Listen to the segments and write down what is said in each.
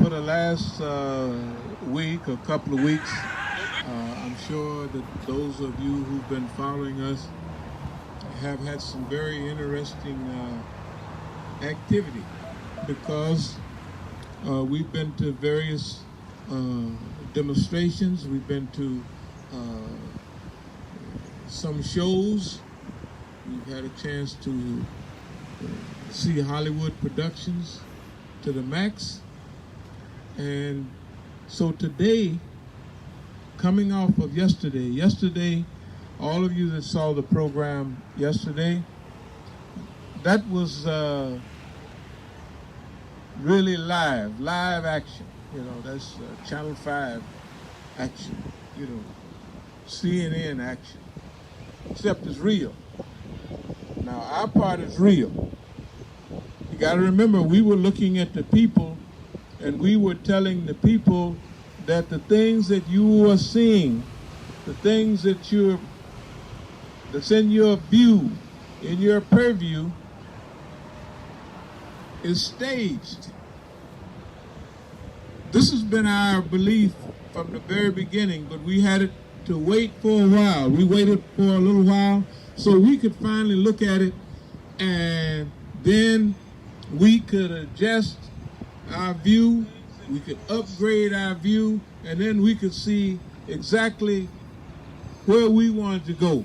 for the last week or couple of weeks, I'm sure that those of you who've been following us have had some very interesting activity, because we've been to various demonstrations, we've been to some shows, we've had a chance to see Hollywood productions to the max. And so today, coming off of yesterday, all of you that saw the program yesterday, that was really live action. You know, that's Channel 5 action, you know, CNN action, except it's real. Now, our part is real. You got to remember, we were looking at the people, and we were telling the people that the things that you are seeing, the things that's in your view, in your purview, is staged. This has been our belief from the very beginning, but we had to wait for a while. We waited for a little while so we could finally look at it, and then we could adjust our view, we could upgrade our view, and then we could see exactly where we wanted to go.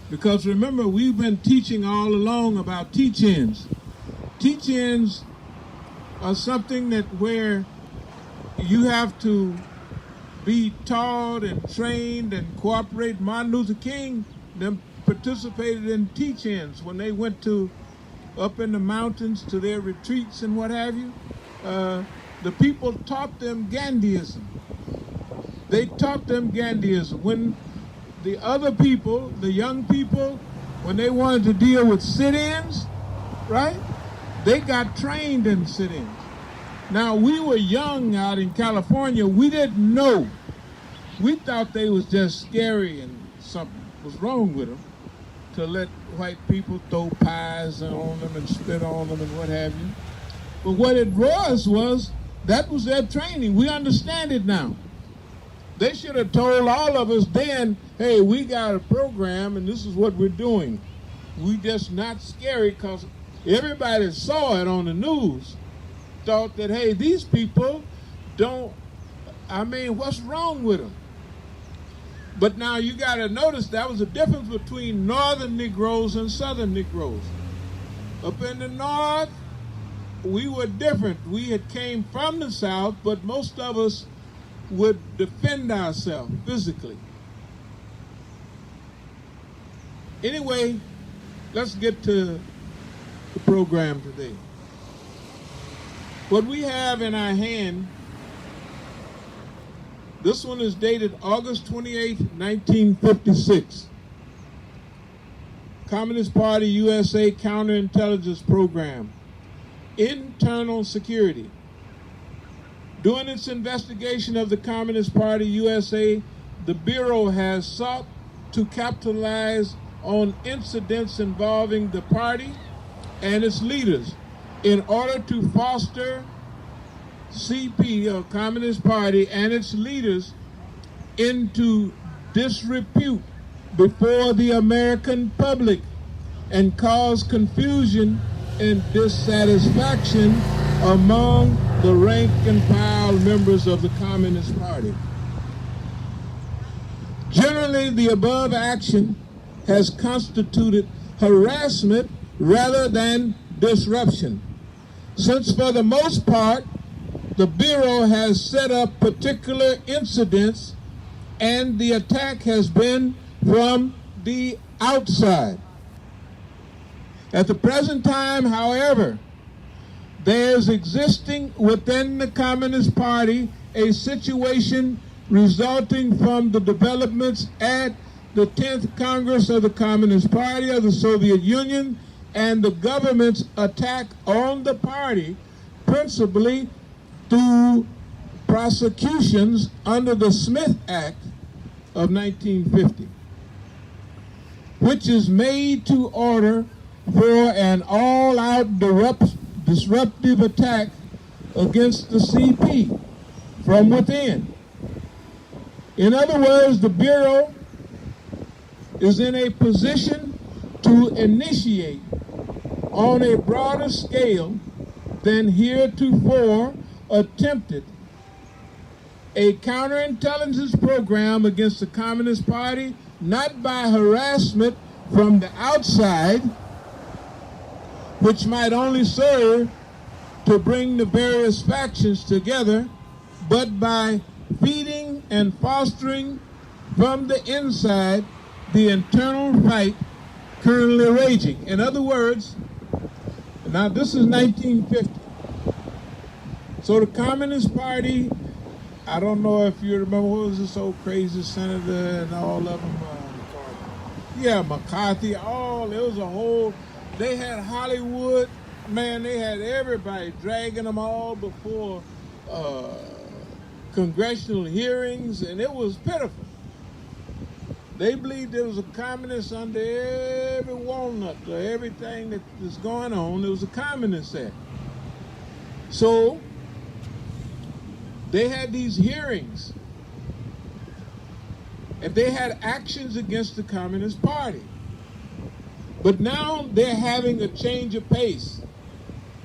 Because remember, we've been teaching all along about teach-ins. Teach-ins are something that where you have to be taught and trained and cooperate. Martin Luther King them participated in teach-ins when they went to up in the mountains to their retreats and what have you. The people taught them Gandhiism. They taught them Gandhiism. When the other people, the young people, when they wanted to deal with sit-ins, right, they got trained in sit-ins. Now, we were young out in California. We didn't know. We thought they was just scary and something was wrong with them to let white people throw pies on them and spit on them and what have you. But what it was that was their training. We understand it now. They should have told all of us then, hey, we got a program and this is what we're doing. We just not scary, because everybody saw it on the news, thought that, hey, these people what's wrong with them? But now you got to notice that was a difference between northern Negroes and southern Negroes. Up in the north, we were different. We had came from the south, but most of us would defend ourselves physically. Anyway, let's get to the program today. What we have in our hand, this one is dated August 28, 1956. Communist Party USA Counterintelligence Program. Internal Security. During its investigation of the Communist Party USA, the Bureau has sought to capitalize on incidents involving the party and its leaders in order to foster CP, or Communist Party, and its leaders into disrepute before the American public and cause confusion and dissatisfaction among the rank and file members of the Communist Party. Generally, the above action has constituted harassment rather than disruption, since for the most part, the Bureau has set up particular incidents and the attack has been from the outside. At the present time, however, there's existing within the Communist Party a situation resulting from the developments at the 10th Congress of the Communist Party of the Soviet Union and the government's attack on the party, principally through prosecutions under the Smith Act of 1950, which is made to order for an all-out disruptive attack against the CP from within. In other words, the Bureau is in a position to initiate on a broader scale than heretofore attempted a counterintelligence program against the Communist Party, not by harassment from the outside, which might only serve to bring the various factions together, but by feeding and fostering from the inside the internal fight currently raging. In other words, now this is 1950. So the Communist Party, I don't know if you remember, what was this old crazy senator and all of them? McCarthy, it was a whole, they had Hollywood, man, they had everybody dragging them all before congressional hearings, and it was pitiful. They believed there was a communist under every walnut or everything that was going on. There was a communist there. So they had these hearings, and they had actions against the Communist Party. But now they're having a change of pace.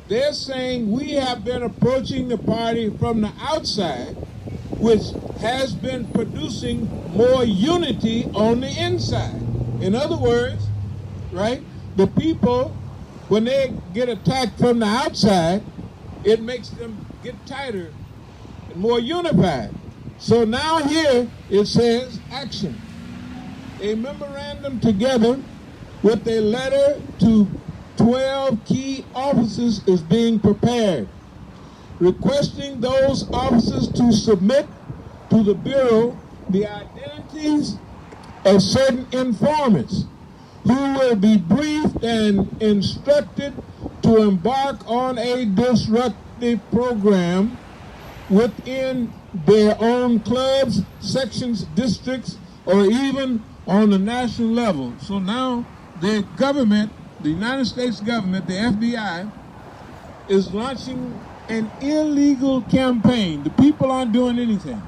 They're saying we have been approaching the party from the outside, which has been producing more unity on the inside. In other words, right, the people, when they get attacked from the outside, it makes them get tighter and more unified. So now here it says action. A memorandum together with a letter to 12 key officers is being prepared, requesting those officers to submit to the Bureau the identities of certain informants who will be briefed and instructed to embark on a disruptive program within their own clubs, sections, districts, or even on the national level. So now the government, the United States government, the FBI, is launching an illegal campaign. The people aren't doing anything,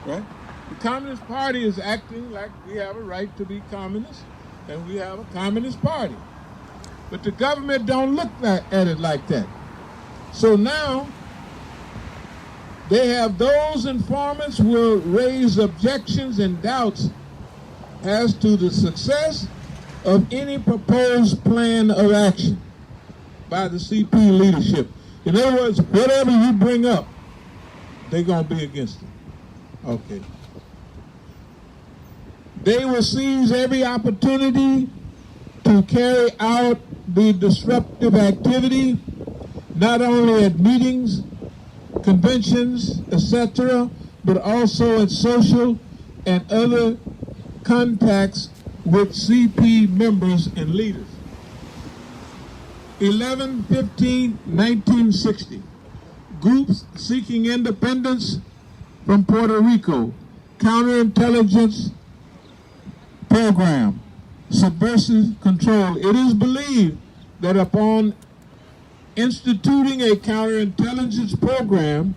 right? The Communist Party is acting like we have a right to be communist, and we have a Communist Party. But the government don't look at it like that. So now they have those informants will raise objections and doubts as to the success of any proposed plan of action by the CP leadership. In other words, whatever you bring up, they're going to be against it. Okay. They will seize every opportunity to carry out the disruptive activity, not only at meetings, conventions, etc., but also at social and other contacts with CP members and leaders. 11/15/1960, groups seeking independence from Puerto Rico, counterintelligence program, subversive control. It is believed that upon instituting a counterintelligence program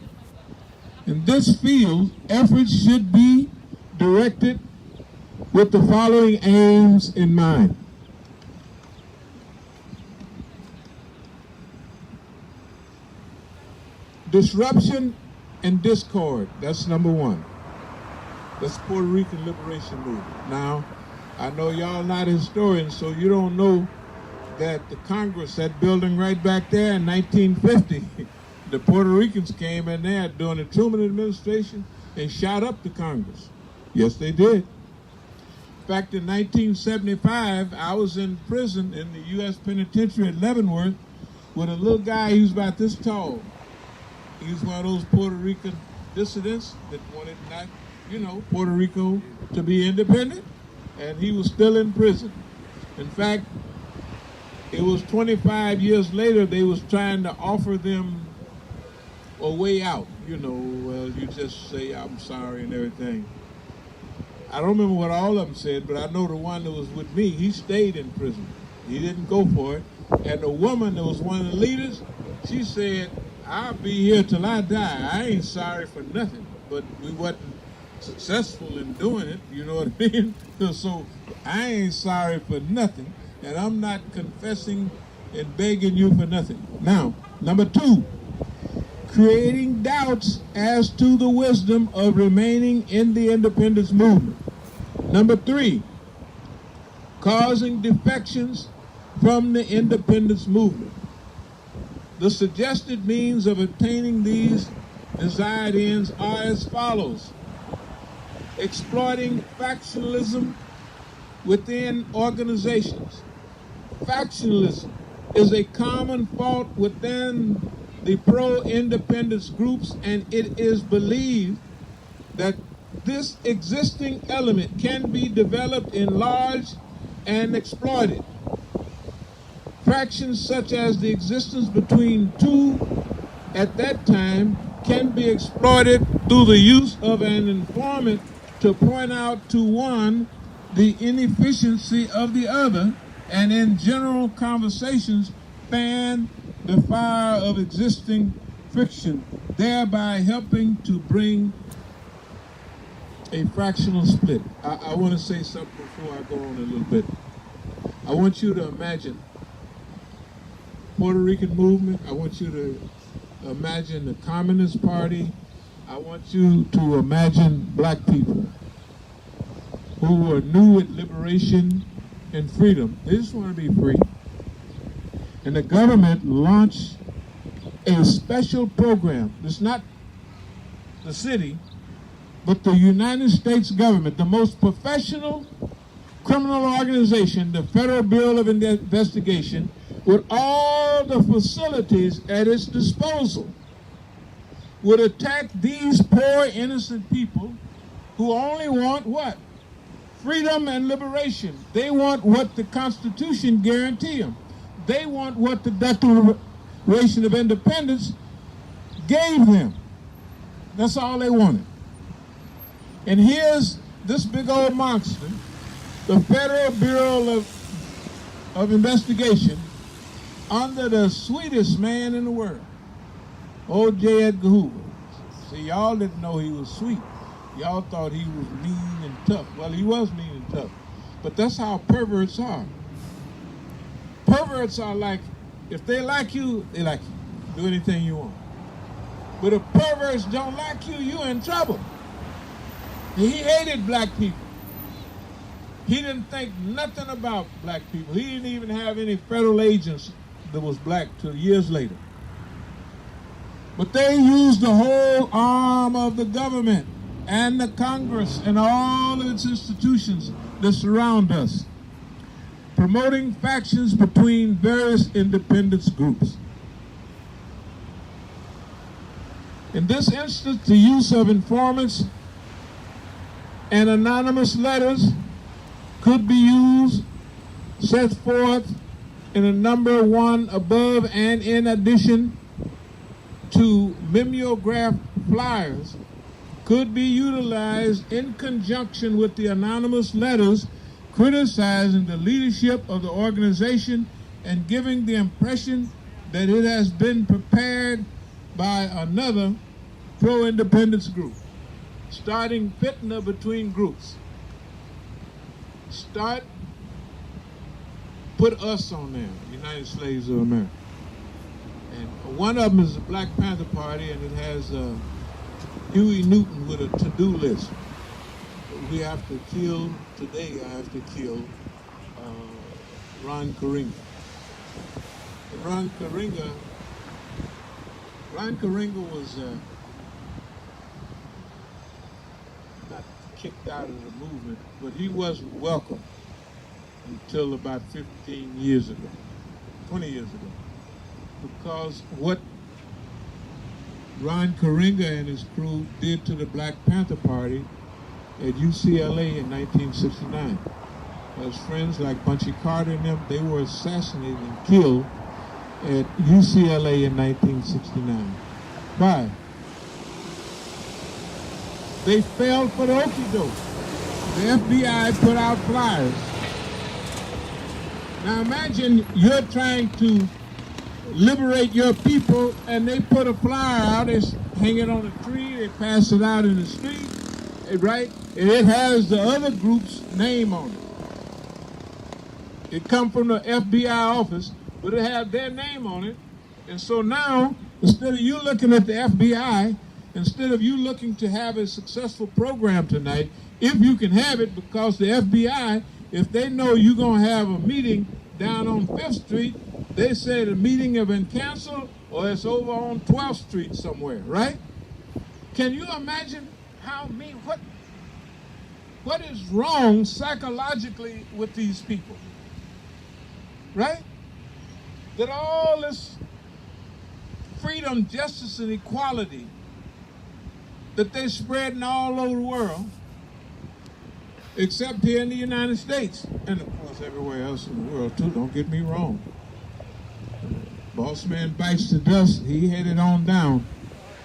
in this field, efforts should be directed with the following aims in mind. Disruption and discord, that's number one. That's Puerto Rican liberation movement. Now, I know y'all not historians, so you don't know that the Congress, that building right back there in 1950, the Puerto Ricans came in there during the Truman administration and shot up the Congress. Yes, they did. In fact, in 1975, I was in prison in the U.S. Penitentiary at Leavenworth with a little guy, he was about this tall. He was one of those Puerto Rican dissidents that wanted not, Puerto Rico to be independent, and he was still in prison. In fact, it was 25 years later, they was trying to offer them a way out. Well, you just say, I'm sorry and everything. I don't remember what all of them said, but I know the one that was with me, he stayed in prison. He didn't go for it. And the woman that was one of the leaders, she said, I'll be here till I die. I ain't sorry for nothing, but we wasn't successful in doing it, you know what I mean? So I ain't sorry for nothing, and I'm not confessing and begging you for nothing. Now, number 2, creating doubts as to the wisdom of remaining in the independence movement. Number 3, causing defections from the independence movement. The suggested means of obtaining these desired ends are as follows: exploiting factionalism within organizations. Factionalism is a common fault within the pro-independence groups, and it is believed that this existing element can be developed, enlarged, and exploited. Fractions such as the existence between two at that time can be exploited through the use of an informant to point out to one the inefficiency of the other, and in general conversations fan the fire of existing friction, thereby helping to bring a fractional split. I want to say something before I go on a little bit. I want you to imagine Puerto Rican movement. I want you to imagine the Communist Party. I want you to imagine black people who are new at liberation and freedom. They just want to be free. And the government launched a special program. It's not the city, but the United States government, the most professional criminal organization, the Federal Bureau of Investigation, with all the facilities at its disposal, would attack these poor, innocent people who only want what? Freedom and liberation. They want what the Constitution guarantees them. They want what the Declaration of Independence gave them. That's all they wanted. And here's this big old monster, the Federal Bureau of Investigation, under the sweetest man in the world, old J. Edgar Hoover. See, y'all didn't know he was sweet. Y'all thought he was mean and tough. Well, he was mean and tough. But that's how perverts are. Perverts are like, if they like you, they like you. Do anything you want. But if perverts don't like you, you're in trouble. He hated black people. He didn't think nothing about black people. He didn't even have any federal agents that was black till years later. But they used the whole arm of the government and the Congress and all of its institutions that surround us, promoting factions between various independence groups. In this instance, the use of informants and anonymous letters could be used, set forth in a number 1 above, and in addition to mimeograph flyers, could be utilized in conjunction with the anonymous letters criticizing the leadership of the organization and giving the impression that it has been prepared by another pro-independence group, starting fitna between groups. Put us on there, United Slaves of America. And one of them is the Black Panther Party, and it has Huey Newton with a to-do list. We have to kill, today I have to kill Ron Karenga. Ron Karenga was not kicked out of the movement, but he wasn't welcome until about 15 years ago, 20 years ago. Because what Ron Karenga and his crew did to the Black Panther Party at UCLA in 1969. His friends like Bunchy Carter and them, they were assassinated and killed at UCLA in 1969. Why? They fell for the okie doke. The FBI put out flyers. Now imagine you're trying to liberate your people, and they put a flyer out, they hang it on a tree, they pass it out in the street, right? And it has the other group's name on it. It come from the FBI office, but it has their name on it. And so now, instead of you looking at the FBI, instead of you looking to have a successful program tonight, if you can have it, because the FBI, if they know you're going to have a meeting down on 5th Street, they say the meeting has been canceled or it's over on 12th Street somewhere, right? Can you imagine what is wrong psychologically with these people, right? That all this freedom, justice, and equality that they're spreading all over the world, except here in the United States, and of course everywhere else in the world too, don't get me wrong. Boss man bites the dust, he headed on down.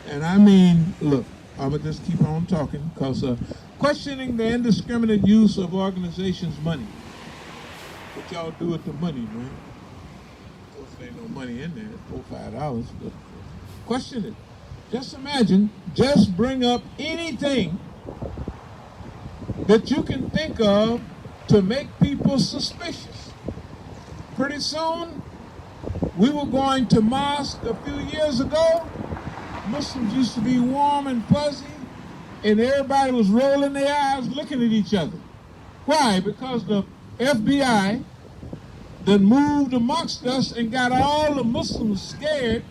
And I mean, look, I'm going to just keep on talking, because questioning the indiscriminate use of organizations' money. What y'all do with the money, man? Of course, there ain't no money in there, $4 or $5, but question it. Just imagine, just bring up anything that you can think of to make people suspicious. Pretty soon, we were going to mosque a few years ago. Muslims used to be warm and fuzzy, and everybody was rolling their eyes looking at each other. Why? Because the FBI then moved amongst us and got all the Muslims scared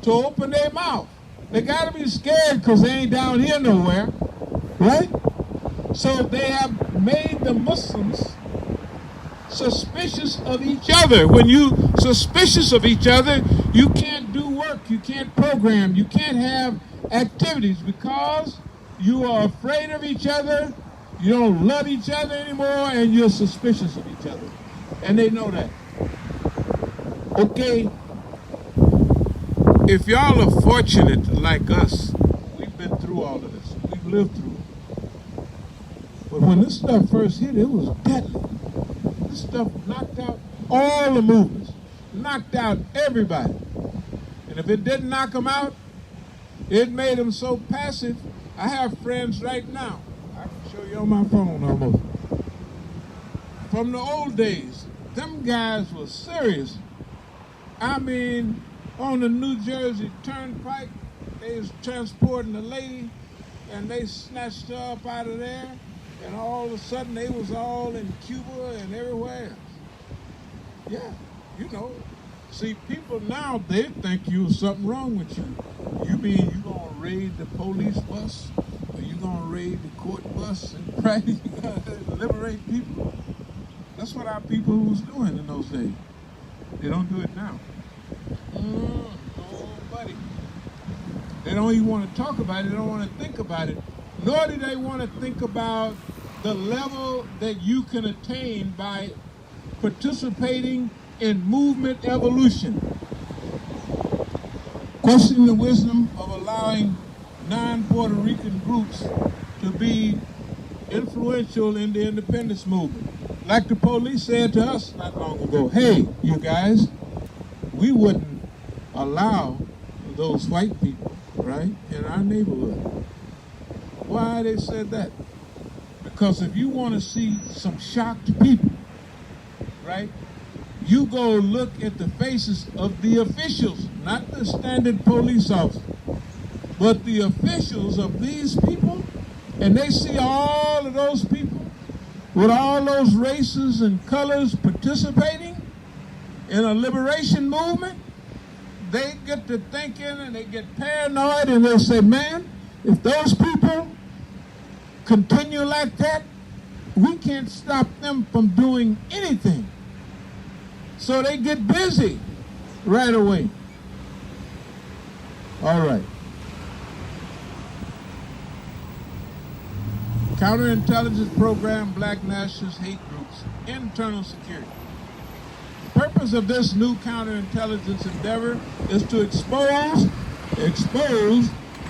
to open their mouth. They got to be scared because they ain't down here nowhere, right? So they have made the Muslims suspicious of each other. When you suspicious of each other, you can't do work, you can't program, you can't have activities, because you are afraid of each other, you don't love each other anymore, and you're suspicious of each other. And they know that. Okay, if y'all are fortunate like us, we've been through all of this. We've lived through it. But when this stuff first hit, it was deadly. This stuff knocked out all the movements, knocked out everybody. And if it didn't knock them out, it made them so passive. I have friends right now, I can show you on my phone almost, from the old days. Them guys were serious. I mean, on the New Jersey Turnpike, they was transporting a lady, and they snatched her up out of there, and all of a sudden they was all in Cuba and everywhere else. Yeah, you know. See, people now, they think there's something wrong with you. You mean you gonna raid the police bus? Or you gonna raid the court bus and try to liberate people? That's what our people was doing in those days. They don't do it now. Nobody. They don't even want to talk about it. They don't want to think about it. Nor do they want to think about the level that you can attain by participating in movement evolution. Questioning the wisdom of allowing non-Puerto Rican groups to be influential in the independence movement. Like the police said to us not long ago, hey, you guys, we wouldn't allow those white people, right, in our neighborhood. Why they said that? Because if you want to see some shocked people, right, you go look at the faces of the officials, not the standard police officer, but the officials of these people, and they see all of those people with all those races and colors participating in a liberation movement. They get to thinking and they get paranoid, and they say, man, if those people continue like that, we can't stop them from doing anything. So they get busy right away. All right. Counterintelligence program, black nationalist hate groups, internal security. The purpose of this new counterintelligence endeavor is to expose,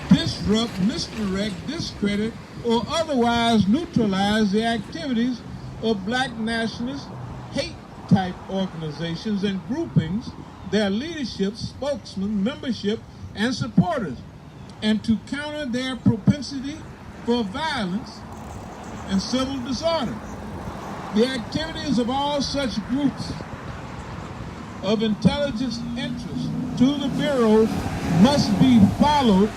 disrupt, misdirect, discredit, or otherwise neutralize the activities of black nationalist hate type organizations and groupings their leadership, spokesmen, membership, and supporters, and to counter their propensity for violence and civil disorder. The activities of all such groups of intelligence interest to the Bureau must be followed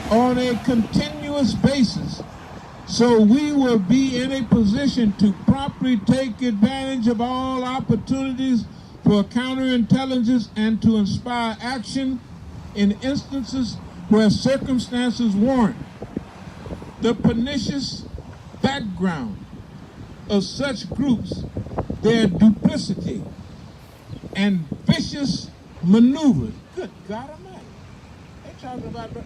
on a continuous basis, so we will be in a position to promptly take advantage of all opportunities for counterintelligence and to inspire action in instances where circumstances warrant. The pernicious background of such groups, their duplicity and vicious maneuvers. Good God Almighty.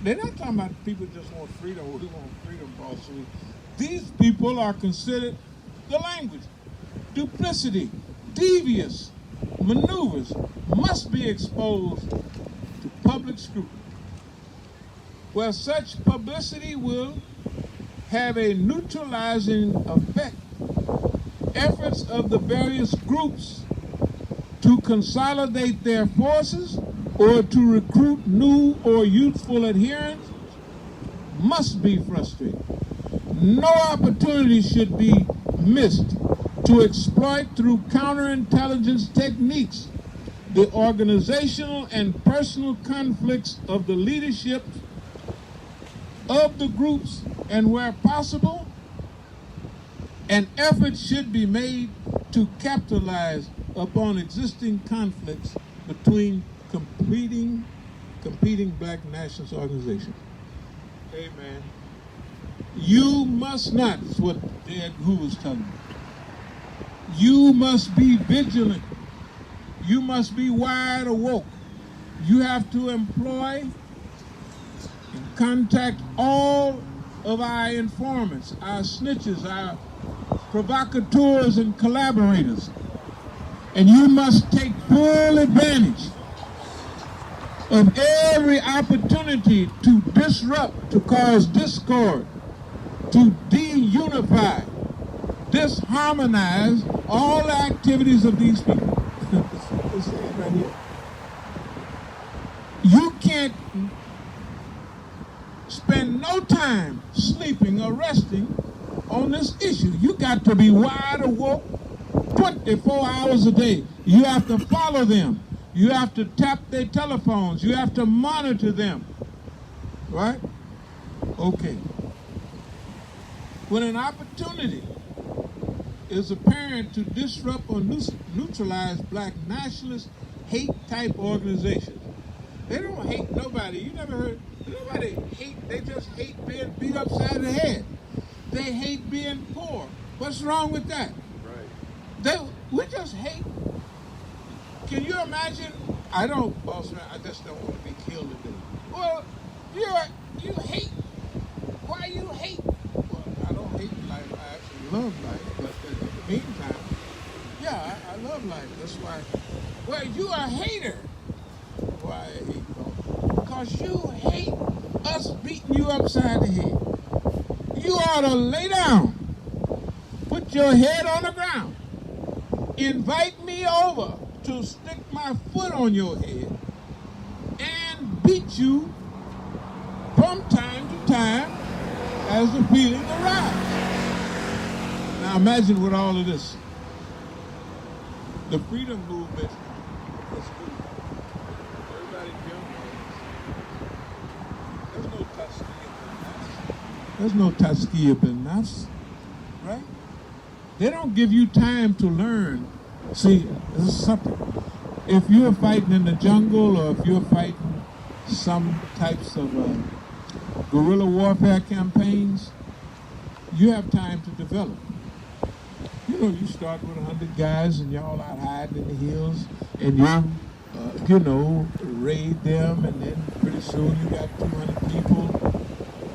They're not talking about people just want freedom or who want freedom, boss. These people are considered the language. Duplicity, devious maneuvers must be exposed to public scrutiny, where such publicity will have a neutralizing effect. Efforts of the various groups to consolidate their forces or to recruit new or youthful adherents must be frustrated. No opportunity should be missed to exploit through counterintelligence techniques the organizational and personal conflicts of the leadership of the groups, and where possible, an effort should be made to capitalize upon existing conflicts between competing black nationalist organizations. Amen. You must not, is what Ed Hu was telling me. You must be vigilant. You must be wide awoke. You have to employ and contact all of our informants, our snitches, our provocateurs and collaborators. And you must take full advantage of every opportunity to disrupt, to cause discord, to de-unify, disharmonize all the activities of these people. Let's say it right here. You can't spend no time sleeping or resting on this issue. You got to be wide awake 24 hours a day. You have to follow them. You have to tap their telephones. You have to monitor them. Right? Okay. When an opportunity is apparent to disrupt or neutralize black nationalist hate-type organizations, they don't hate nobody. You never heard, nobody hate, they just hate being beat upside the head. They hate being poor. What's wrong with that? Right. We just hate. Can you imagine? I don't, boss man, I just don't want to be killed today. Well, you hate. Why you hate? Well, I don't hate life. I actually love life. But in the meantime, yeah, I love life. That's why. Well, you a hater. Why I hate? Because you hate us beating you upside the head. You ought to lay down. Put your head on the ground. Invite me over to stick my foot on your head and beat you from time to time as the feeling arrives. Now imagine with all of this. The freedom movement is good. Everybody There's no Tazkiyah bin Nafs, right? They don't give you time to learn. See, this is something. If you're fighting in the jungle or if you're fighting some types of guerrilla warfare campaigns, you have time to develop. You know, you start with 100 guys and y'all out hiding in the hills and you raid them, and then pretty soon you got 200 people,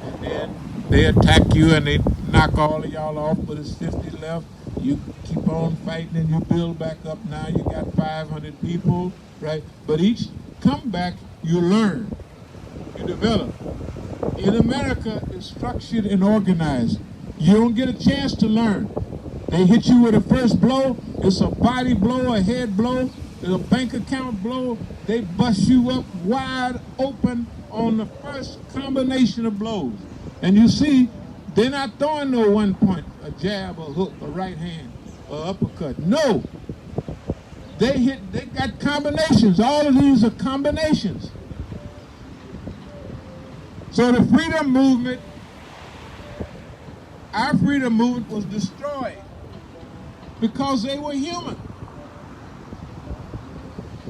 and then they attack you and they knock all of y'all off, but it's 50 left. You keep on fighting and you build back up. Now you got 500 people, right? But each comeback you learn, you develop. In America, it's structured and organized. You don't get a chance to learn. They hit you with a first blow, it's a body blow, a head blow, The bank account blow, they bust you up wide open on the first combination of blows. And you see, they're not throwing no 1 point, a jab, a hook, a right hand, or uppercut. No. They got combinations. All of these are combinations. So the freedom movement, our freedom movement was destroyed because they were human.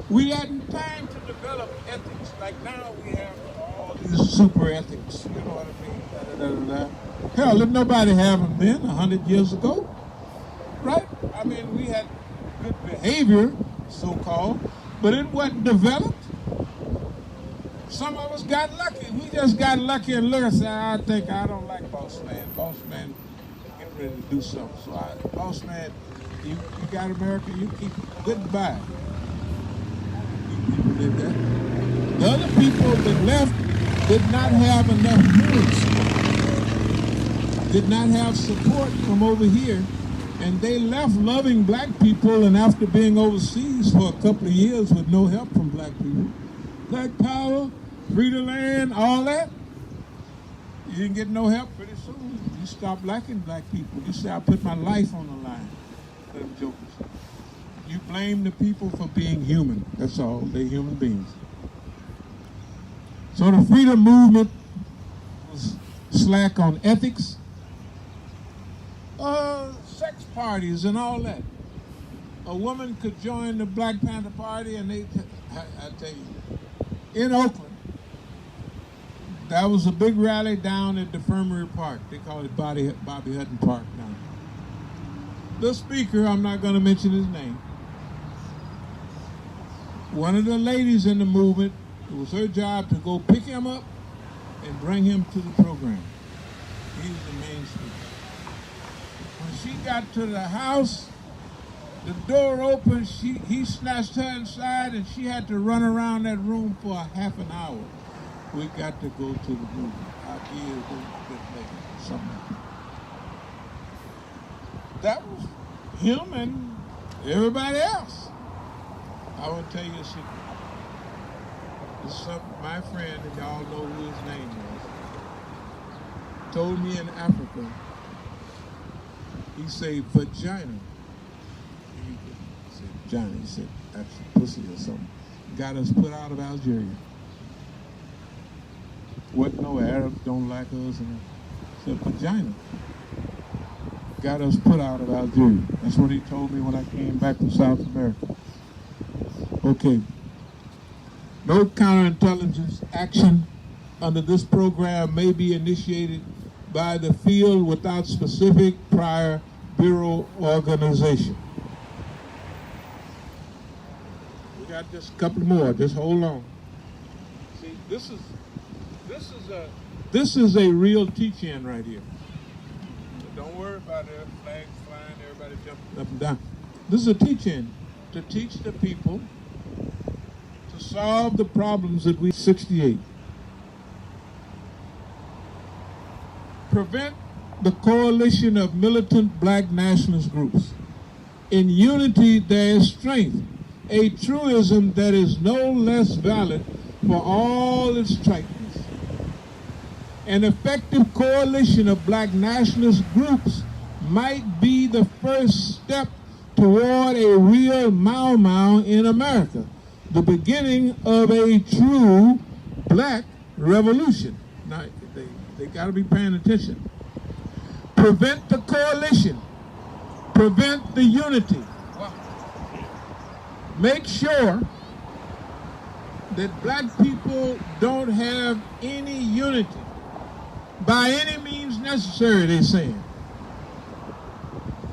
We hadn't time to develop ethics like now we have all these super ethics. You know what I mean? Da, da, da, da. Hell, didn't nobody have them then 100 years ago? Right? I mean, we had good behavior, so-called, but it wasn't developed. Some of us got lucky. We just got lucky and look and said, I think I don't like boss man. Boss man get ready to do something. So boss man, you got America, you keep goodbye. People did that. The other people that left did not have enough roots, did not have support from over here, and they left loving black people, and after being overseas for a couple of years with no help from black people, black power, free the land, all that, you didn't get no help pretty soon. You stop liking black people. You say, I put my life on the line. Them jokers. You blame the people for being human. That's all. They're human beings. So the freedom movement was slack on ethics, sex parties and all that. A woman could join the Black Panther Party and I tell you, in Oakland, there was a big rally down at the Infirmary Park. They call it Bobby Hutton Park now. The speaker, I'm not going to mention his name, one of the ladies in the movement, it was her job to go pick him up and bring him to the program. He was the main speaker. When she got to the house, the door opened, he snatched her inside, and she had to run around that room for a half an hour. We got to go to the movie. Our kids go to the lady, something like that. That was him and everybody else. I will tell you a secret. This is my friend, and y'all know who his name was, told me in Africa, he said, vagina. He said, vagina. He said, that's a pussy or something. Got us put out of Algeria. What, no Arabs don't like us? And said, vagina. Got us put out of Algeria. That's what he told me when I came back from South America. Okay. No counterintelligence action under this program may be initiated by the field without specific prior bureau organization. We got just a couple more. Just hold on. See, this is a real teach-in right here. Don't worry about it. Flags flying, everybody jumping up and down. This is a teach-in to teach the people to solve the problems that we 68. Prevent the coalition of militant black nationalist groups. In unity there is strength, a truism that is no less valid for all its triteness. An effective coalition of black nationalist groups might be the first step toward a real Mau Mau in America, the beginning of a true black revolution. Now, they got to be paying attention. Prevent the coalition. Prevent the unity. Make sure that black people don't have any unity by any means necessary, they're saying.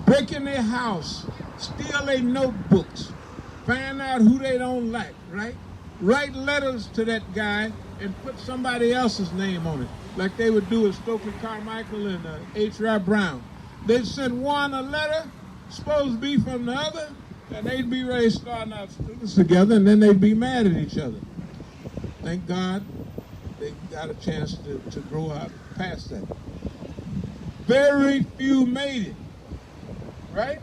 Break in their house, steal their notebooks, find out who they don't like, right? Write letters to that guy and put somebody else's name on it, like they would do with Stokely Carmichael and H.R. Brown. They'd send one a letter, supposed to be from the other, and they'd be ready to start out students together, and then they'd be mad at each other. Thank God they got a chance to grow up past that. Very few made it, right?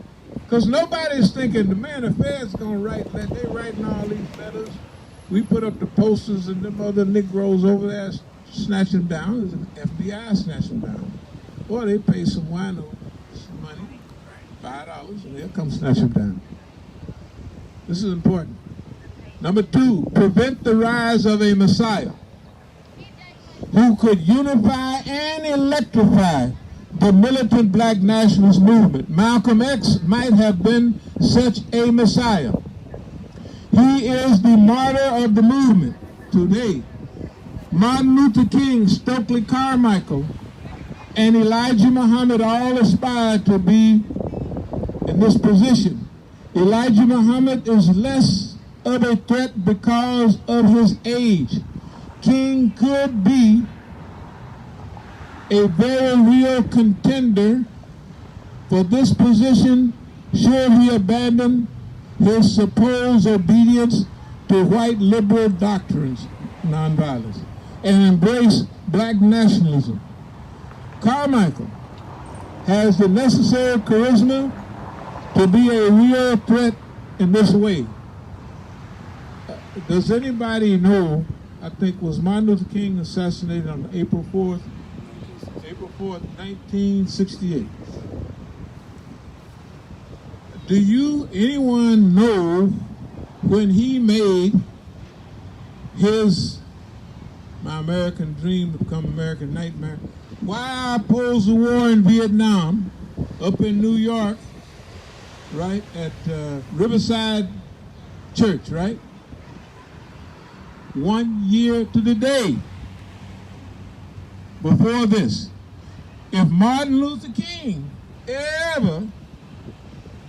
Because nobody's thinking, the man, the Fed's going to write, they writing all these letters. We put up the posters and them other Negroes over there snatch them down. There's an FBI snatch them down. Or they pay some wino some money, $5, and they'll come snatch them down. This is important. Number 2, prevent the rise of a Messiah who could unify and electrify the militant black nationalist movement. Malcolm X might have been such a Messiah. He is the martyr of the movement today. Martin Luther King, Stokely Carmichael, and Elijah Muhammad all aspire to be in this position. Elijah Muhammad is less of a threat because of his age. King could be a very real contender for this position should he abandon his supposed obedience to white liberal doctrines, nonviolence, and embrace black nationalism. Carmichael has the necessary charisma to be a real threat in this way. Does anybody know, I think, was Martin Luther King assassinated on April 4th, 1968. Do anyone know when he made his My American Dream to Become American Nightmare, why oppose the war in Vietnam up in New York, right, at Riverside Church, right? 1 year to the day before this. If Martin Luther King ever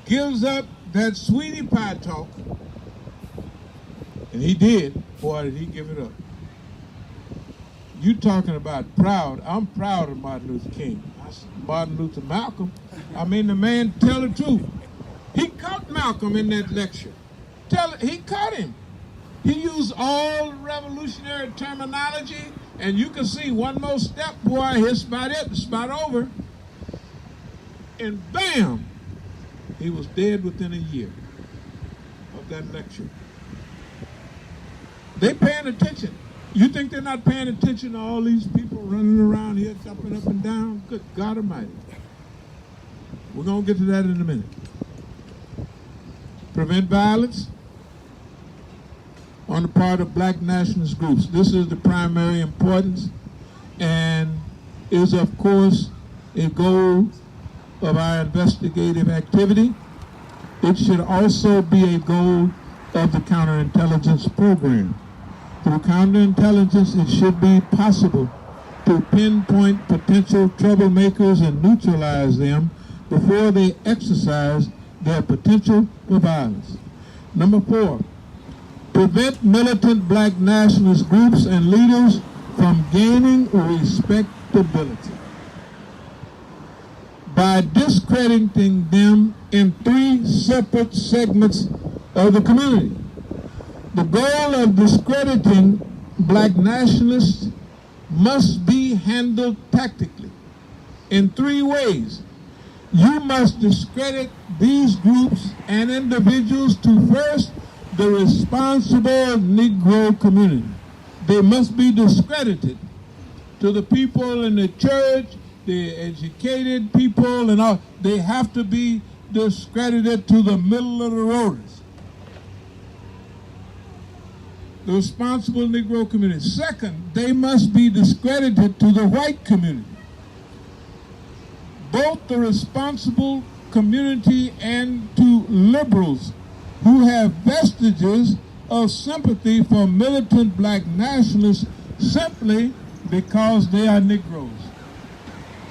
gives up that sweetie pie talk, and he did, boy, did he give it up. You talking about proud. I'm proud of Martin Luther King. Martin Luther Malcolm. I mean, the man tell the truth. He caught Malcolm in that lecture. He caught him. He used all revolutionary terminology, and you can see one more step, boy, here's about it, it's about over. And bam, he was dead within a year of that lecture. They paying attention. You think they're not paying attention to all these people running around here, jumping up and down? Good God Almighty. We're going to get to that in a minute. Prevent violence on the part of black nationalist groups. This is the primary importance and is, of course, a goal of our investigative activity. It should also be a goal of the counterintelligence program. Through counterintelligence, it should be possible to pinpoint potential troublemakers and neutralize them before they exercise their potential for violence. Number 4, prevent militant black nationalist groups and leaders from gaining respectability by discrediting them in 3 separate segments of the community. The goal of discrediting black nationalists must be handled tactically in 3 ways. You must discredit these groups and individuals to first the responsible Negro community. They must be discredited to the people in the church, the educated people and all. They have to be discredited to the middle of the roaders. The responsible Negro community. Second, they must be discredited to the white community. Both the responsible community and to liberals who have vestiges of sympathy for militant black nationalists simply because they are Negroes.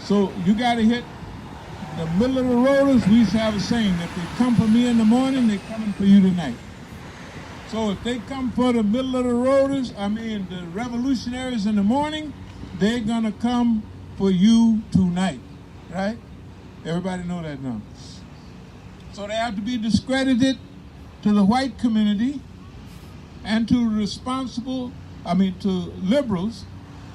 So you got to hit the middle of the roaders. We used to have a saying, if they come for me in the morning, they're coming for you tonight. So if they come for the middle of the roaders, the revolutionaries in the morning, they're going to come for you tonight, right? Everybody know that now. So they have to be discredited to the white community and to to liberals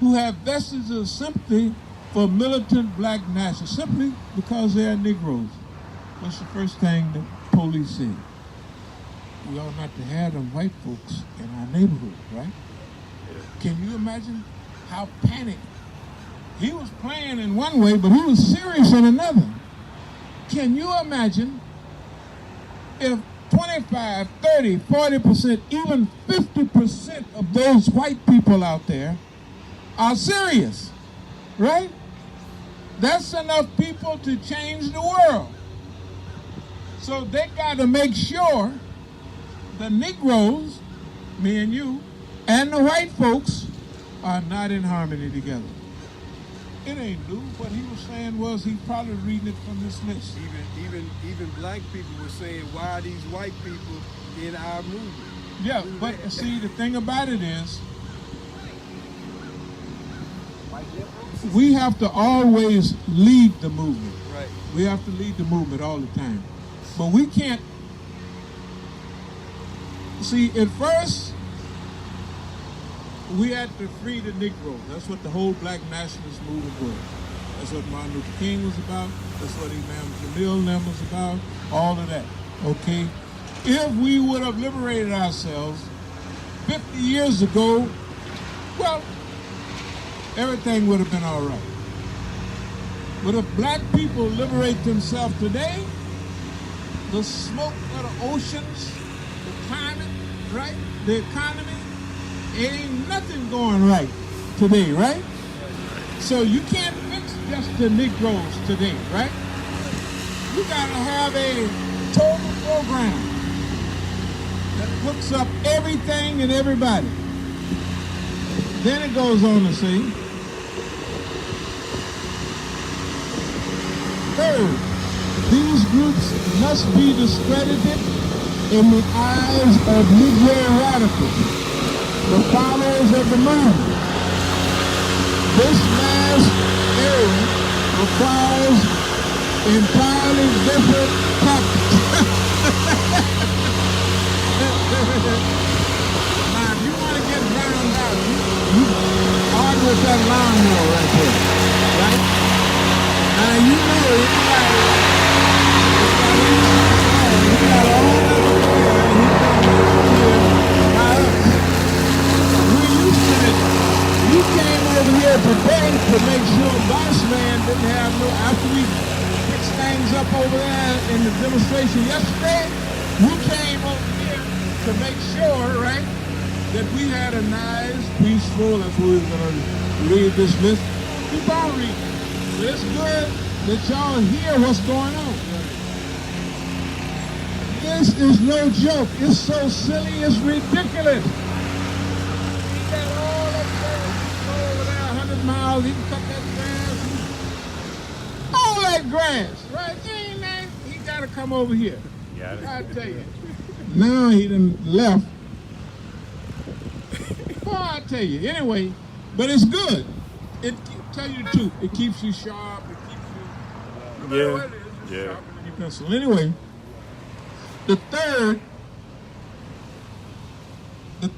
who have vestiges of sympathy for militant black nationalists simply because they are Negroes. What's the first thing the police said? We ought not to have them white folks in our neighborhood, right? Can you imagine how panicked? He was playing in one way, but he was serious in another. Can you imagine if 25, 30, 40%, even 50% of those white people out there are serious, right? That's enough people to change the world. So they got to make sure the Negroes, me and you, and the white folks are not in harmony together. It ain't new. What he was saying was he's probably reading it from this list. Even black people were saying, why are these white people in our movement? Yeah, but see, the thing about it is, we have to always lead the movement. Right. We have to lead the movement all the time. But we can't. See, at first, we had to free the Negro. That's what the whole black nationalist movement was. That's what Martin Luther King was about. That's what Imam Jamil was about. All of that, okay? If we would have liberated ourselves 50 years ago, well, everything would have been all right. But if black people liberate themselves today, the smoke of the oceans, the climate, right? The economy, ain't nothing going right today, right? So you can't fix just the Negroes today, right? You gotta have a total program that hooks up everything and everybody. Then it goes on to say, third, these groups must be discredited in the eyes of Negro radicals, the followers of the movement. This last area requires entirely different tactics. Now, if you want to get drowned out, you argue with that lawnmower right there, right? Now, you know anybody, he got all that you came over here today to make sure Boss Man didn't have no, after we fixed things up over there in the demonstration yesterday, we came over here to make sure, right, that we had a nice, peaceful, that's what we're going to read this list. Keep on reading. But it's good that y'all hear what's going on. This is no joke. It's so silly, it's ridiculous. Miles, he can cut that grass, all that grass, right? He got to come over here. I tell you. Now he done left. Well, I tell you. Anyway, but it's good. It tell you the truth. It keeps you sharp. It keeps you. No matter what it is, it's sharper than your pencil. Anyway, the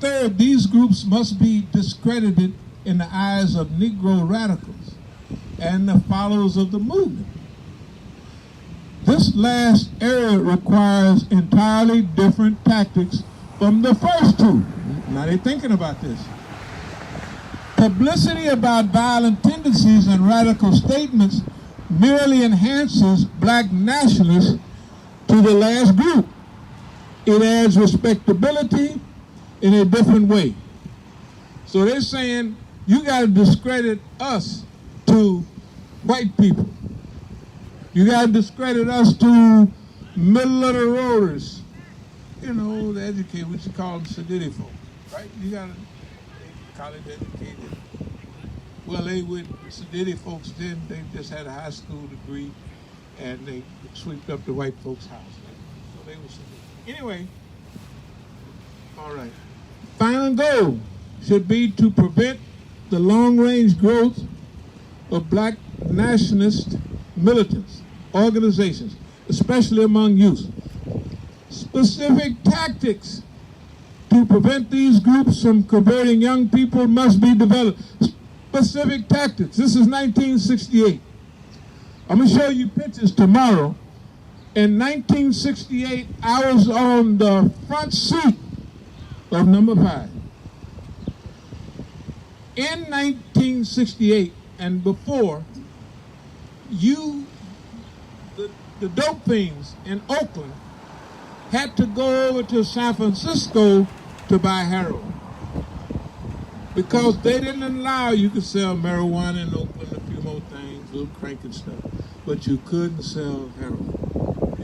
third, these groups must be discredited in the eyes of Negro radicals and the followers of the movement. This last area requires entirely different tactics from the first two. Now they're thinking about this. Publicity about violent tendencies and radical statements merely enhances black nationalists to the last group. It adds respectability in a different way. So they're saying, you got to discredit us to white people. You got to discredit us to middle of the roaders. You know, the educated, we should call them sedity folk, right? You got to college educated. Well, they with sedity folks then, they just had a high school degree and they swept up the white folks' house. So they were sedity. Anyway, all right. Final goal should be to prevent the long-range growth of black nationalist militants, organizations, especially among youth. Specific tactics to prevent these groups from converting young people must be developed. Specific tactics. This is 1968. I'm going to show you pictures tomorrow In 1968, I was on the front seat of number 5. In 1968 and before, the dope fiends in Oakland had to go over to San Francisco to buy heroin because they didn't allow you to sell marijuana in Oakland, a few more things, little crank and stuff, but you couldn't sell heroin.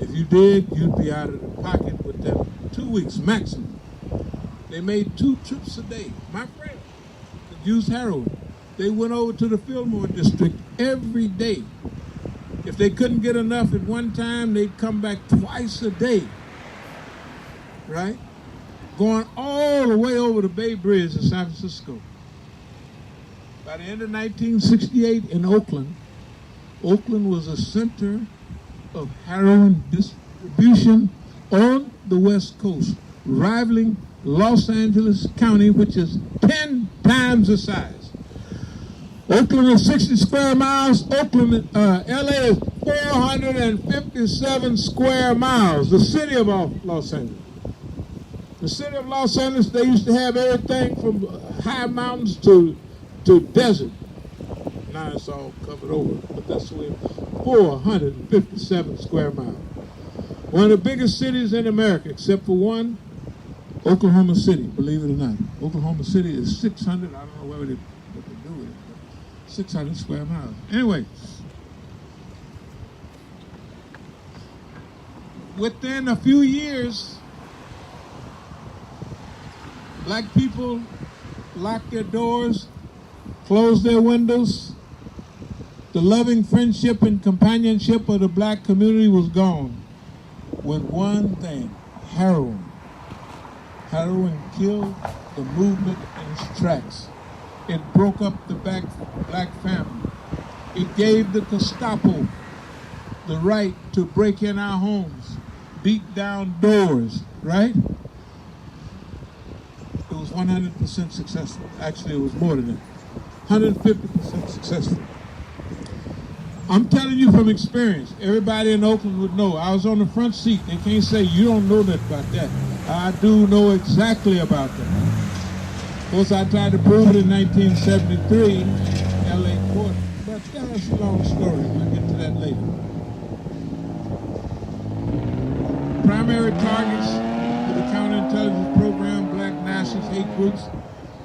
If you did, you'd be out of the pocket within 2 weeks maximum. They made 2 trips a day. My friend could use heroin. They went over to the Fillmore district every day. If they couldn't get enough at one time, they'd come back twice a day, right? Going all the way over the Bay Bridge in San Francisco. By the end of 1968 in Oakland, Oakland was a center of heroin distribution on the West Coast, rivaling Los Angeles County, which is 10 times the size. Oakland is 60 square miles. Oakland, LA is 457 square miles. The city of Los Angeles. The city of Los Angeles, they used to have everything from high mountains to desert. Now it's all covered over, but that's the way. 457 square miles. One of the biggest cities in America, except for one, Oklahoma City, believe it or not. Oklahoma City is 600, I don't know what they do with it, but 600 square miles. Anyway, within a few years, black people locked their doors, closed their windows. The loving friendship and companionship of the black community was gone with one thing: heroin. Heroin killed the movement in its tracks. It broke up the black family. It gave the Gestapo the right to break in our homes, beat down doors, right? It was 100% successful. Actually, it was more than that. 150% successful. I'm telling you from experience. Everybody in Oakland would know. I was on the front seat. They can't say you don't know that about that. I do know exactly about that. Of course, I tried to prove it in 1973 in LA court, but that's a long story. We'll get to that later. Primary targets of the counterintelligence program, black nationalist hate groups,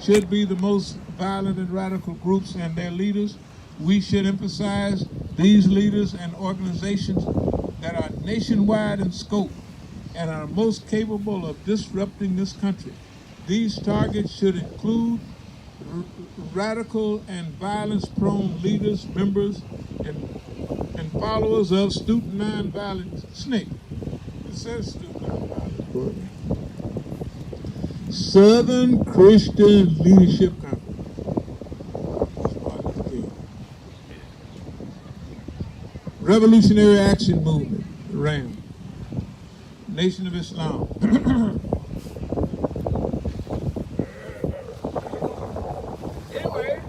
should be the most violent and radical groups and their leaders. We should emphasize these leaders and organizations that are nationwide in scope and are most capable of disrupting this country. These targets should include radical and violence-prone leaders, members, and followers of Student Nonviolent SNCC. It says Student Nonviolent Program. Southern Christian Leadership Conference. Revolutionary Action Movement, RAM. Nation of Islam. Anyway,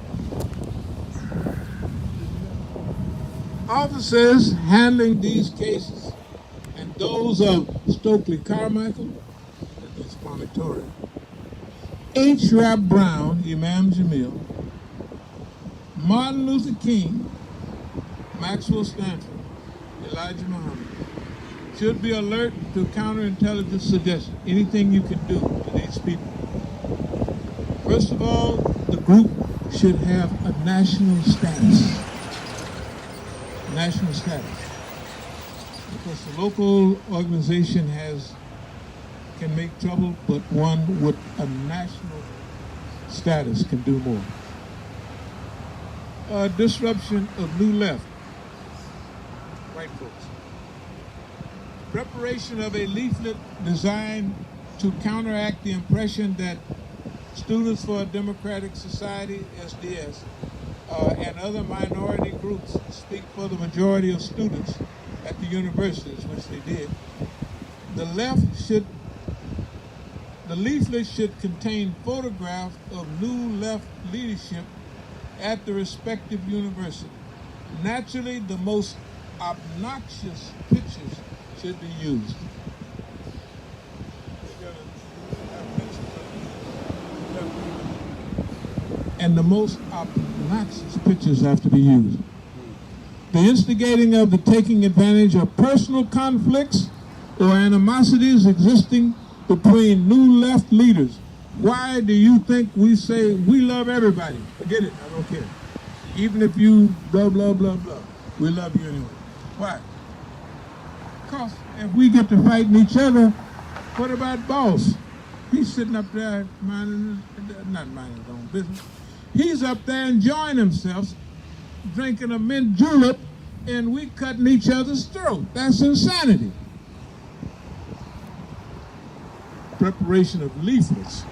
officers handling these cases and those of Stokely Carmichael, that's Kwame Ture, H. Rap Brown, Imam Jamil, Martin Luther King, Maxwell Stanford, Elijah Muhammad, should be alert to counterintelligence suggestions, anything you can do to these people. First of all, the group should have a national status. National status. Because the local organization can make trouble, but one with a national status can do more. Disruption of New Left. White folks. Preparation of a leaflet designed to counteract the impression that Students for a Democratic Society, SDS, and other minority groups speak for the majority of students at the universities, which they did. The leaflet should contain photographs of New Left leadership at the respective university. Naturally, the most obnoxious pictures should be used. And the most obnoxious pictures have to be used. The instigating of the taking advantage of personal conflicts or animosities existing between new left leaders. Why do you think we say we love everybody? Forget it, I don't care. Even if you blah, blah, blah, blah, we love you anyway. Why? Because if we get to fighting each other, what about boss? He's sitting up there not minding his own business. He's up there enjoying himself, drinking a mint julep, and we cutting each other's throat. That's insanity. Preparation of leaflets.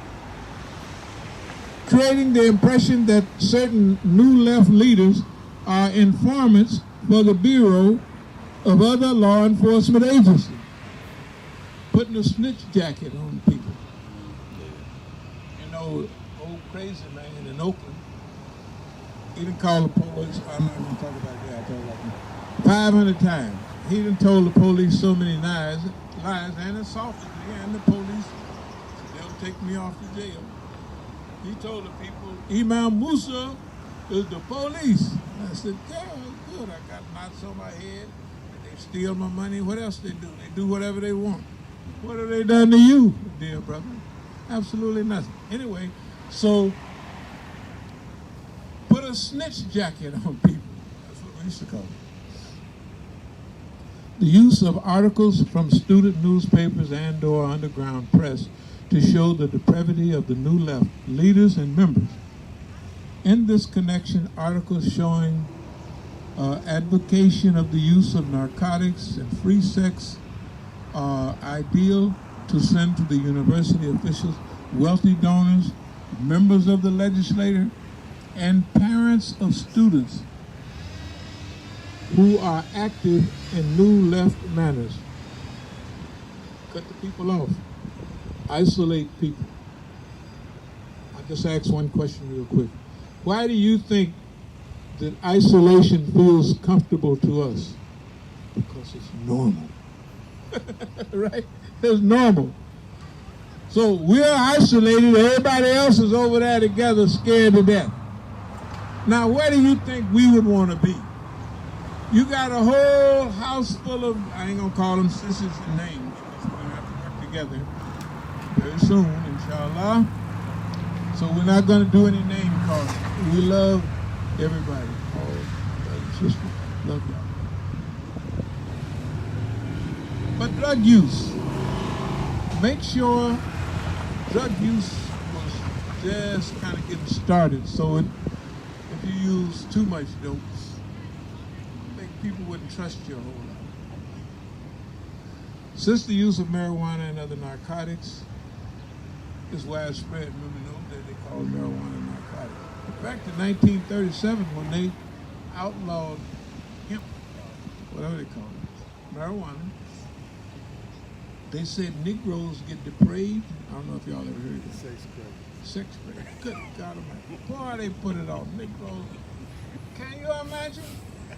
Creating the impression that certain new left leaders are informants for the Bureau of other law enforcement agencies. Putting a snitch jacket on people. You know, old crazy man in Oakland, he done called the police. I'm not going to talk about that. I talk about that. 500 times. He done told the police so many lies and assaulted me and the police. They'll take me off to jail. He told the people, Imam Musa is the police. I said, good. I got knots on my head. They steal my money. What else they do? They do whatever they want. What have they done to you, dear brother? Absolutely nothing. Anyway, so put a snitch jacket on people. That's what we used to call it. The use of articles from student newspapers and/or underground press to show the depravity of the new left leaders and members. In this connection, articles showing advocation of the use of narcotics and free sex are ideal to send to the university officials, wealthy donors, members of the legislature, and parents of students who are active in new left manners. Cut the people off. Isolate people. I'll just ask one question real quick. Why do you think that isolation feels comfortable to us? Because it's normal. Right? It's normal. So we're isolated, everybody else is over there together, scared to death. Now, where do you think we would want to be? You got a whole house full of, I ain't gonna call them sisters and names, because we're gonna have to work together very soon, inshallah. So we're not gonna do any name calling. We love everybody, all brothers and sisters, love y'all. But drug use, make sure drug use was just kind of getting started. So if you use too much dope, people wouldn't trust you a whole lot. Since the use of marijuana and other narcotics is widespread, remember in those days they called marijuana narcotics. In fact, in 1937, when they outlawed hemp, whatever they call it, marijuana, they said Negroes get depraved. I don't know if y'all ever heard of it. Sex crazy. Good God Almighty. Boy, they put it on Negroes. Can you imagine?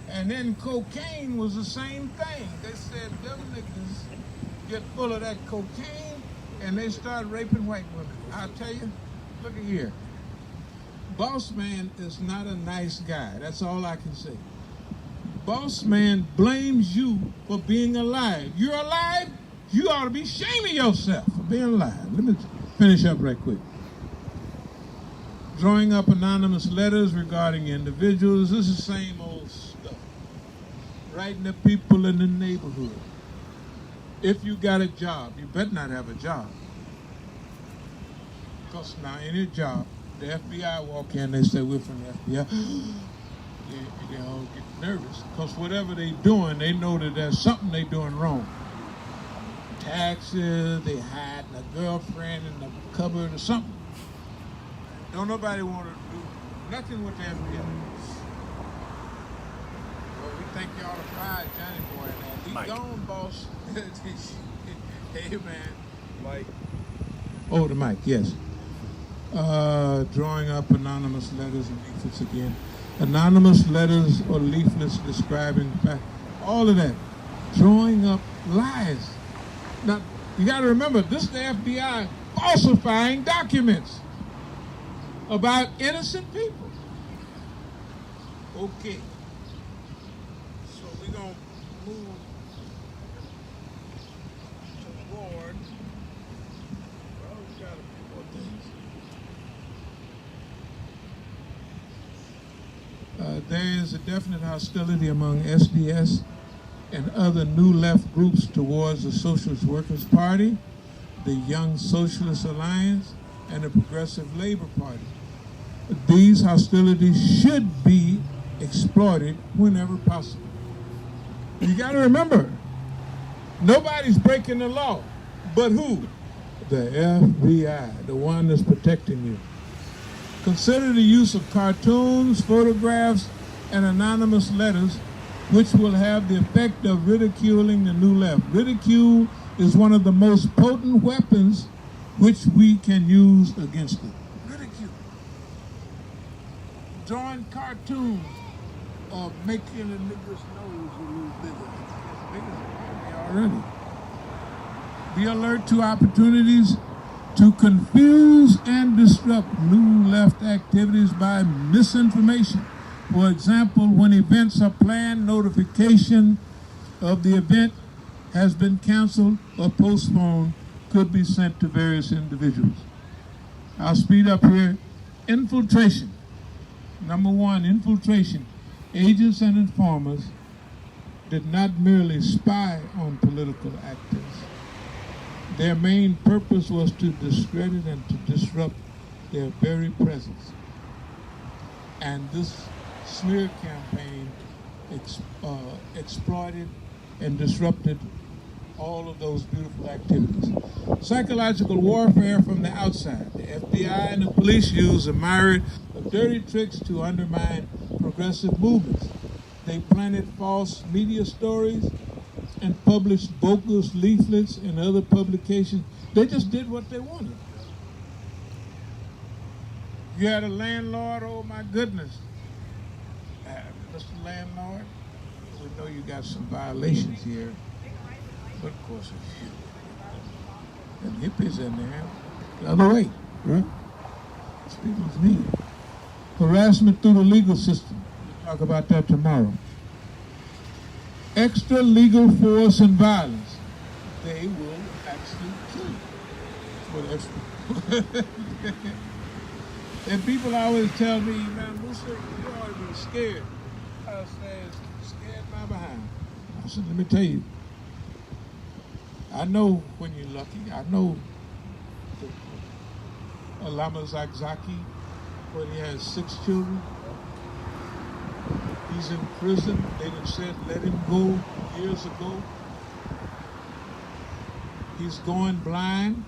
And then cocaine was the same thing. They said them niggas get full of that cocaine and they start raping white women. I'll tell you, look at here. Boss man is not a nice guy. That's all I can say. Boss man blames you for being alive. You're alive? You ought to be shaming yourself for being alive. Let me finish up right quick. Drawing up anonymous letters regarding individuals. This is the same old stuff. Writing to people in the neighborhood. If you got a job, you better not have a job. Because now any job, the FBI walk in, they say, we're from the FBI. They all get nervous. Because whatever they doing, they know that there's something they doing wrong. Taxes, they hiding a girlfriend in the cupboard or something. Don't nobody want to do nothing with the FBI. Well, we think y'all to fire Johnny Boy now. He's Mike. Gone, boss. Hey, man. Mike. Oh, the mic, yes. Drawing up anonymous letters and leaflets again. Anonymous letters or leaflets describing fact. All of that. drawing up lies. Now, you got to remember, this is the FBI falsifying documents about innocent people. Okay. So we're going to move toward, well, we got a few more things. There is a definite hostility among SDS and other new left groups towards the Socialist Workers' Party, the Young Socialist Alliance, and the Progressive Labor Party. These hostilities should be exploited whenever possible. You got to remember, nobody's breaking the law, but who? The FBI, the one that's protecting you. Consider the use of cartoons, photographs, and anonymous letters, which will have the effect of ridiculing the new left. Ridicule is one of the most potent weapons which we can use against it. Ridicule. Drawing cartoons or making a nigger's nose a little bigger. It's bigger than already. Be alert to opportunities to confuse and disrupt new left activities by misinformation. For example, when events are planned, notification of the event has been canceled or postponed could be sent to various individuals. I'll speed up here. Infiltration. Number one, infiltration. Agents and informers did not merely spy on political actors. Their main purpose was to discredit and to disrupt their very presence. And this smear campaign exploited and disrupted all of those beautiful activities. Psychological warfare from the outside. The FBI and the police use a myriad of dirty tricks to undermine progressive movements. They planted false media stories and published bogus leaflets and other publications. They just did what they wanted. You had a landlord, oh my goodness. Mr. Landlord, we know you got some violations here, but of course it's you. And hippies in there, the other way, right? It's people's need. Harassment through the legal system. We'll talk about that tomorrow. Extra legal force and violence. They will actually kill you. For extra. And people always tell me, man, Musa, you ought to be scared. I said, scared my behind. I said, let me tell you. I know when you're lucky. I know Alama Zakzaki, when he has 6 children. He's in prison. They done said let him go years ago. He's going blind.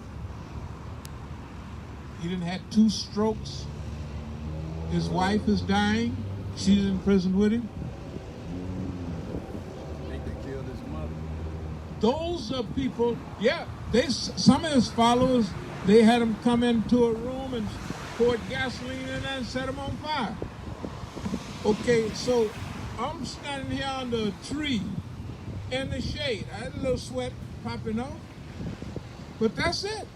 He done had 2 strokes. His wife is dying. She's in prison with him. I think they killed his mother. Those are people, yeah, some of his followers, they had him come into a room and poured gasoline in there and set him on fire. Okay, so I'm standing here under a tree in the shade. I had a little sweat popping off, but that's it.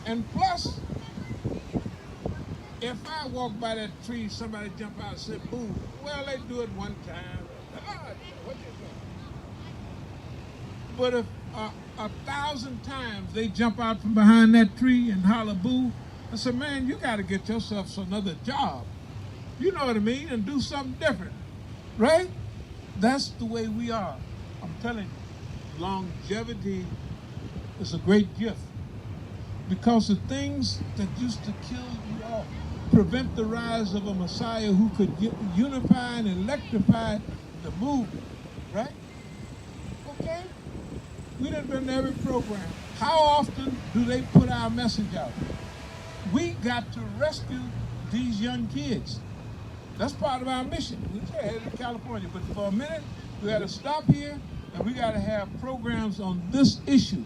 And plus, if I walk by that tree, somebody jump out and say, boo, well, they do it one time. What you doing? But if 1,000 times they jump out from behind that tree and holler boo, I said, man, you got to get yourself another job. You know what I mean? And do something different, right? That's the way we are. I'm telling you, longevity is a great gift. Because the things that used to kill you off prevent the rise of a Messiah who could unify and electrify the movement, right? Okay? We done been to every program. How often do they put our message out? We got to rescue these young kids. That's part of our mission. We're headed to California, but for a minute, we got to stop here and we got to have programs on this issue.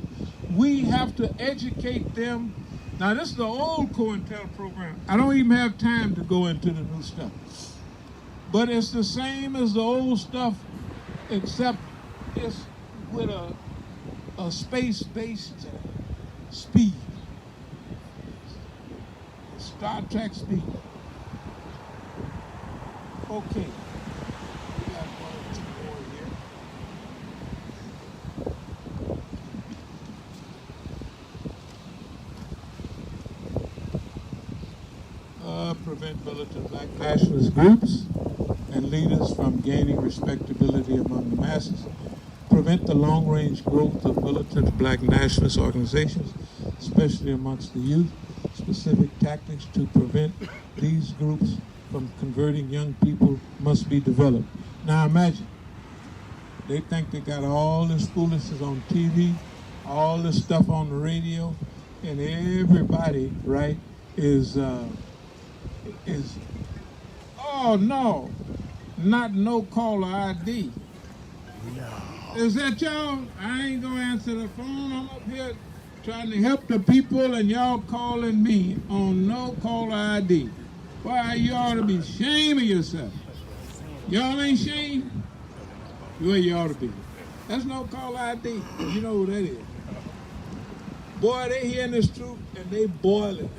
We have to educate them. Now, this is the old CoIntelPro program. I don't even have time to go into the new stuff. But it's the same as the old stuff, except it's with a space-based speed. Star Trek speed. Okay. We got one or two more here. Prevent militant black nationalist groups and leaders from gaining respectability among the masses. Prevent the long-range growth of militant black nationalist organizations, especially amongst the youth. Specific tactics to prevent these groups from converting young people must be developed. Now imagine, they think they got all this foolishness on TV, all this stuff on the radio, and everybody, right, is oh no, not no caller ID. No. Is that y'all? I ain't gonna answer the phone. I'm up here trying to help the people, and y'all calling me on no caller ID. Why, you ought to be ashamed of yourself. Y'all ain't ashamed? Well, you ought to be. That's no caller ID. You know who that is. Boy, they hearing this truth, and they boiling.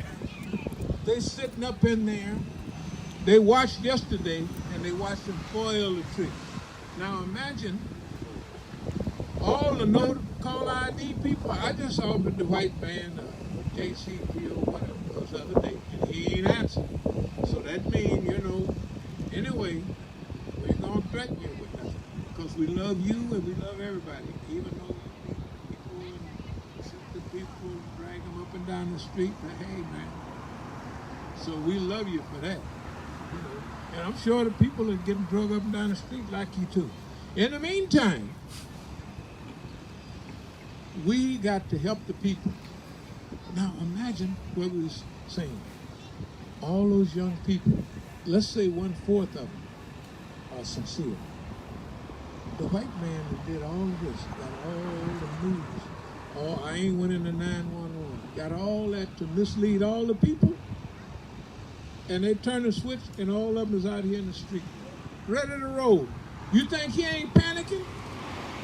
They sitting up in there. They watched yesterday, and they watched them foil the trick. Now imagine all the no call ID people. I just offered the white man, JCP or whatever it was the other day, and he ain't answered. So that means, anyway, we're going to threaten you with nothing. Because we love you and we love everybody. Even though you meet people and shoot the people, drag them up and down the street, but hey, man. So we love you for that. And I'm sure the people are getting drug up and down the street like you too. In the meantime, we got to help the people. Now imagine what we was saying. All those young people, let's say 1/4 of them are sincere. The white man that did all of this, got all the news, I ain't went into 911, got all that to mislead all the people, and they turn the switch and all of them is out here in the street, ready to roll. You think he ain't panicking?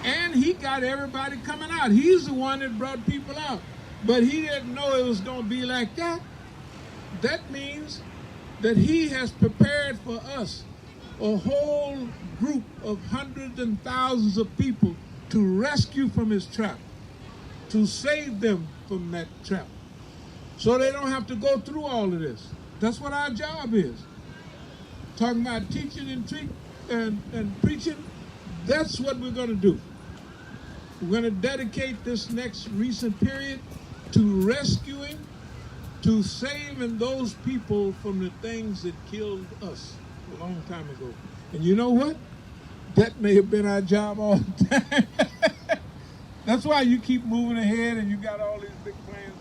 And he got everybody coming out. He's the one that brought people out. But he didn't know it was going to be like that. That means that he has prepared for us a whole group of hundreds and thousands of people to rescue from his trap, to save them from that trap, so they don't have to go through all of this. That's what our job is. Talking about teaching and preaching, that's what we're going to do. We're going to dedicate this next recent period to rescuing, to saving those people from the things that killed us a long time ago. And you know what? That may have been our job all the time. That's why you keep moving ahead and you got all these big plans.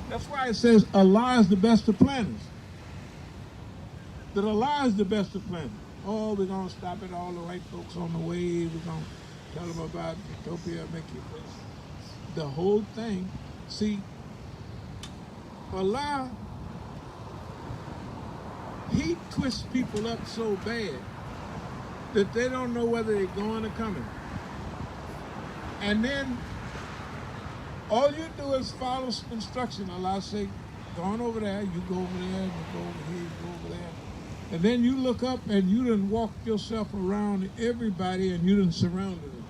That's why it says Allah is the best of planners. That Allah is the best of planners. Oh, we're going to stop at all the white folks on the way. We're going to tell them about utopia, make you place. The whole thing. See, Allah, he twists people up so bad that they don't know whether they're going or coming. And then all you do is follow instruction. Allah say, go on over there, you go over there, you go over here, you go over there. And then you look up and you done walked yourself around everybody and you done surrounded them.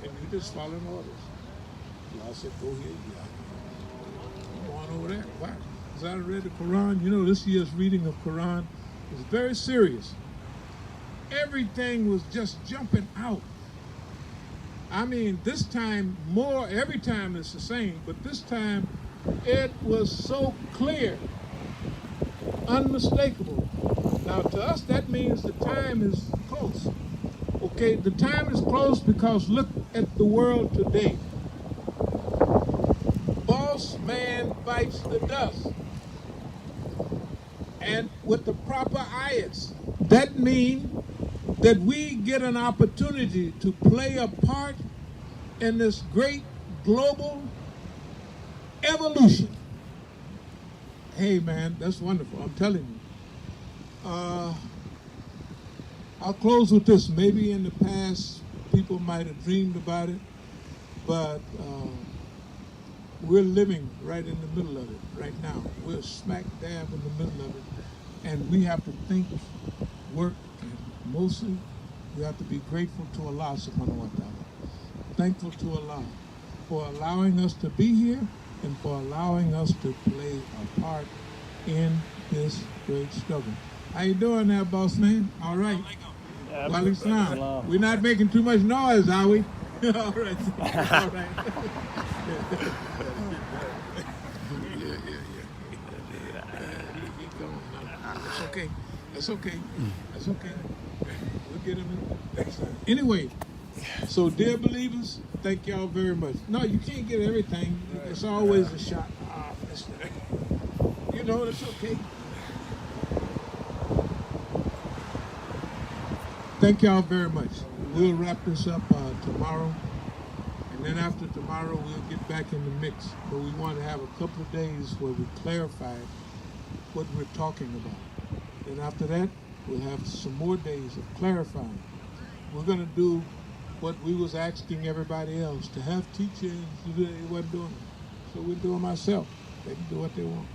And you just following orders. Allah said, go here, you go on over there. Why? Because I read the Quran. This year's reading of Quran was very serious. Everything was just jumping out. I mean, this time more, every time it's the same, but this time it was so clear, unmistakable. Now to us, that means the time is close. Okay, the time is close because look at the world today. Boss man bites the dust. And with the proper ayats, that means that we get an opportunity to play a part in this great global evolution. Hey man, that's wonderful, I'm telling you. I'll close with this. Maybe in the past People might have dreamed about it, but we're living right in the middle of it right now. We're smack dab in the middle of it. And we have to think, work, and mostly we have to be grateful to Allah subhanahu wa ta'ala. Thankful to Allah for allowing us to be here and for allowing us to play a part in this great struggle. How you doing there, boss man? All right. Walaikum salam. We're not making too much noise, are we? All right. All right. That's okay. That's okay. That's okay. We'll get him in next time. Anyway, so dear believers, thank y'all very much. No, you can't get everything. It's always a shot. You know, it's okay. Thank y'all very much. We'll wrap this up tomorrow. And then after tomorrow, we'll get back in the mix. But we want to have a couple of days where we clarify what we're talking about. Then after that, we'll have some more days of clarifying. We're going to do what we was asking everybody else, to have teachers. They wasn't doing it. So we're doing myself. They can do what they want.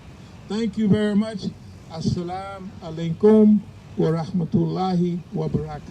Thank you very much. Assalamu alaikum wa rahmatullahi wa barakatuh.